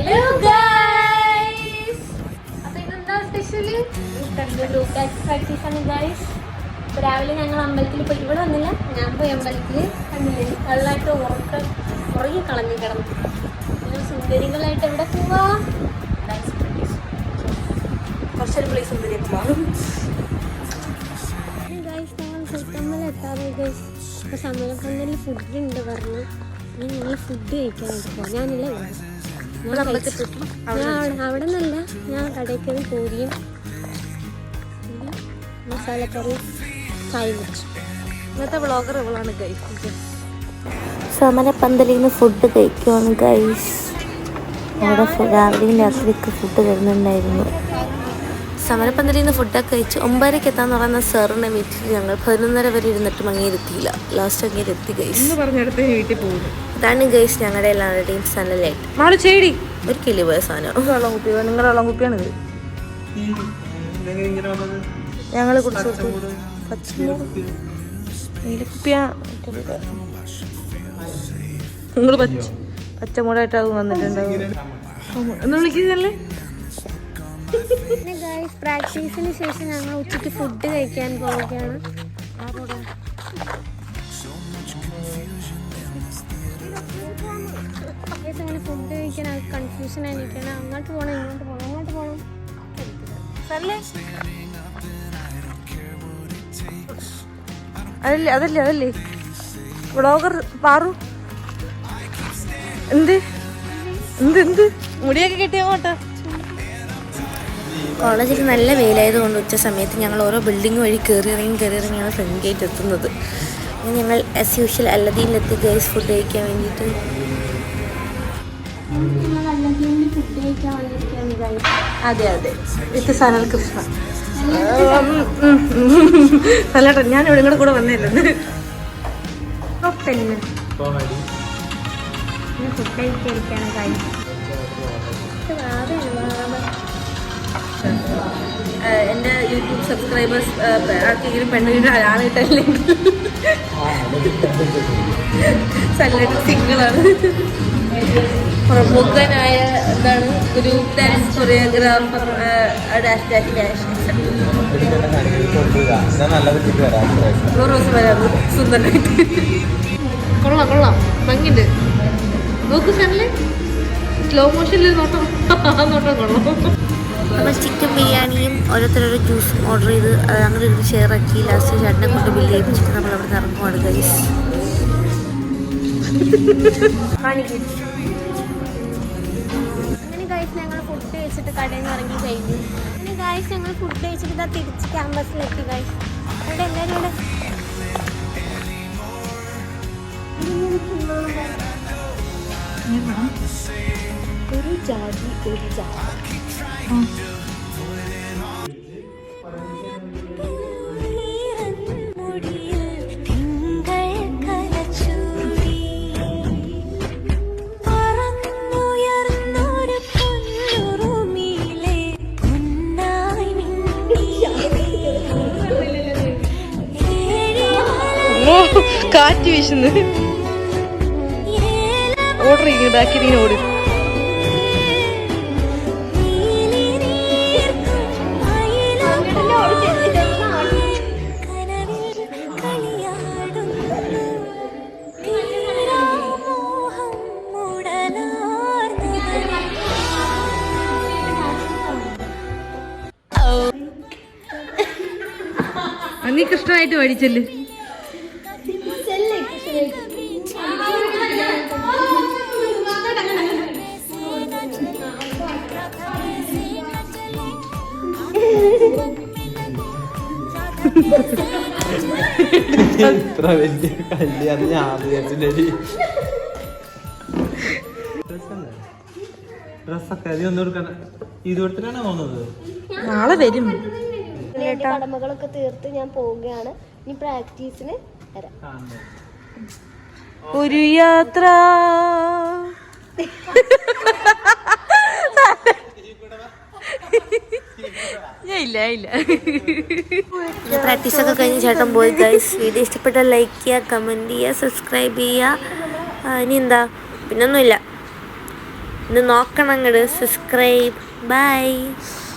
Hello guys, അപ്പോൾ ഇന്നെന്താ special? Group practice ആണ് ഗൈസ്. ഇപ്പോൾ രാവിലെ ഞങ്ങൾ അമ്പലത്തിൽ പോയി, ഇവിടെ വന്നില്ല, ഞാൻ പോയി അമ്പലത്തിൽ കണ്ടില്ലേ, വെള്ളമായിട്ട് ഉറങ്ങി കളഞ്ഞു കിടന്നു. നിങ്ങൾ സുന്ദരികളായിട്ട് എവിടെ പോവാ? കുറച്ചൊരു പ്ലേസ് സുന്ദരിയൊക്കെ മാറും ഗൈസ്. ഞങ്ങൾ സുൽത്തമ്മൽ എത്താറ് ഗൈസ്. അപ്പോൾ സമയപ്പന്തലിൽ ഫുഡ് ഉണ്ട് പറഞ്ഞു. ഞങ്ങൾ ഫുഡ് കഴിക്കാനായിട്ട് പോകാം. ഞാനില്ല അവിടെ നിന്നല്ല, ഞാൻ കടയിൽ കയറി പൂരിയും മസാലക്കറി ചായ കുടിച്ചു. ഇന്നത്തെ വ്ളോഗർ ഇവളാണ് ഗൈസ്. സമരപ്പന്തലിൽ നിന്ന് ഫുഡ് കഴിക്കുവാണ് ഗൈസ്. അവിടെ രാവിലെയും രാത്രിയൊക്കെ ഫുഡ് തരുന്നുണ്ടായിരുന്നു. സമരപ്പന്തലിൽ നിന്ന് ഫുഡൊക്കെ കഴിച്ച് 9:00 എത്താന്ന് പറയുന്ന സാറിനെ വീട്ടിൽ ഞങ്ങൾ 11:30 വരെ ഇരുന്നിട്ടും അങ്ങേരെത്തിയില്ല. Last അങ്ങേരെത്തി guys. വീട്ടിൽ പോകുന്നു. അതാണ് ഗൈസ് ഞങ്ങളുടെ എല്ലാവരുടെയും സനലേറ്റ്. ഒരു കിളി പോയ സാധനം. നിങ്ങളുടെ വെള്ളം കുപ്പിയാണിത്. ഞങ്ങൾ കുടിച്ചു നിങ്ങൾ പച്ചമുളായിട്ട് അത് വന്നിട്ടുണ്ടാവും. എന്ന് വിളിക്കുന്നല്ലേ. പിന്നെ ഗൈസ്, പ്രാക്ടീസിന് ശേഷം ഞങ്ങൾ ഉച്ചയ്ക്ക് ഫുഡ് കഴിക്കാൻ പോവുകയാണ്. അങ്ങനെ ഫുഡ് കഴിക്കാൻ കൺഫ്യൂഷൻ ആയിരിക്കണം. അങ്ങോട്ട് പോകണം, ഇങ്ങോട്ട് പോകണം, അങ്ങോട്ട് പോകണം. അതല്ലേ വ്ളോഗർ പാറു. എന്ത് മുടിയൊക്കെ കിട്ടിയ അങ്ങോട്ട്. കോളേജിൽ നല്ല വെയിലായതുകൊണ്ട് ഉച്ച സമയത്ത് ഞങ്ങൾ ഓരോ ബിൽഡിംഗ് വഴി കയറി ഇറങ്ങിയാണ് ഫ്രണ്ട് ഗേറ്റ് എത്തുന്നത്. ഞങ്ങൾ ആസ് യൂഷ്വൽ അല്ലദീനിലെത്തി ഗൈസ് ഫുഡ് കഴിക്കാൻ വേണ്ടിയിട്ട്. അതെ വിത്ത് സനൽ കൃഷ്ണ. നല്ലട്ടാ, ഞാൻ ഇവിടെ നിങ്ങളുടെ കൂടെ വന്നില്ലെന്ന്. ഫുഡ് കഴിക്കാണ് ഗൈസ്. എൻ്റെ യൂട്യൂബ് സബ്സ്ക്രൈബേഴ്സ് ആർക്കെങ്കിലും പെണ്ണിന് ആളിട്ടല്ലെങ്കിൽ സല്ലഡ് സിംഗിളാണ്. പ്രമുഖനായ എന്താണ് ഗ്രൂപ്പ് ഡാൻസ് കൊറിയോഗ്രാഫർ വരാറ് സുന്ദരമായിട്ട്. കൊള്ളാം ഭംഗിണ്ട്. നോക്കൂ ചാനല് സ്ലോ മോഷനിൽ നോട്ടം കൊള്ളാം. നമ്മൾ ചിക്കൻ ബിരിയാണിയും ഓരോരുത്തരോരോ ജ്യൂസും ഓർഡർ ചെയ്ത് അത് അങ്ങനെ ഇരുന്ന് ഷെയറാക്കി ലാസ്റ്റ് ചേട്ടനെ കൊണ്ട് ബില്ല് ചെയ്യിപ്പിച്ചിട്ട് നമ്മൾ അവിടെ നിന്ന് ഇറങ്ങുവാണ് ഗൈസ്. അങ്ങനെ ഗൈസ് ഞങ്ങൾ ഫുഡ് കഴിച്ചിട്ട് കടയിൽ നിന്ന് ഇറങ്ങി കഴിഞ്ഞു. അങ്ങനെ ഗൈസ് ഞങ്ങൾ ഫുഡ് കഴിച്ചിട്ട് ഇതാ തിരിച്ച് ക്യാമ്പസിലെത്തി ഗൈസ്. അവിടെ എല്ലാവരും ഒരു ജാതി. കാറ്റ് വീശുന്നു. ഓർഡർ ചെയ്യുന്നതാക്കി ഓടി. നീ കൃഷ്ണനായിട്ട് പഠിച്ചല്ലേ. ഇത്ര വലിയ കല്ല് അത് ഞാൻ വിചാരിച്ചില്ലേ. ഡ്രസ്സൊക്കെ അത് ഒന്നും കൊടുക്കണ്ട. ഇത് കൊടുത്തിട്ടാണ് പോകുന്നത്. നാളെ വരും. കടമകളൊക്കെ തീർത്ത് ഞാൻ പോവുകയാണ്. ഇനി പ്രാക്ടീസിന് വരാം. ഒരു യാത്ര. ഇല്ല പ്രാക്ടീസൊക്കെ കഴിഞ്ഞ് ചേട്ടൻ പോയി ഗൈസ്. വീഡിയോ ഇഷ്ടപ്പെട്ടാൽ ലൈക്ക് ചെയ്യുക, കമൻറ്റ് ചെയ്യുക, സബ്സ്ക്രൈബ് ചെയ്യുക. ഇനി എന്താ, പിന്നൊന്നുമില്ല. ഇന്ന് നോക്കണം അങ്ങോട്ട്. സബ്സ്ക്രൈബ്. ബൈ.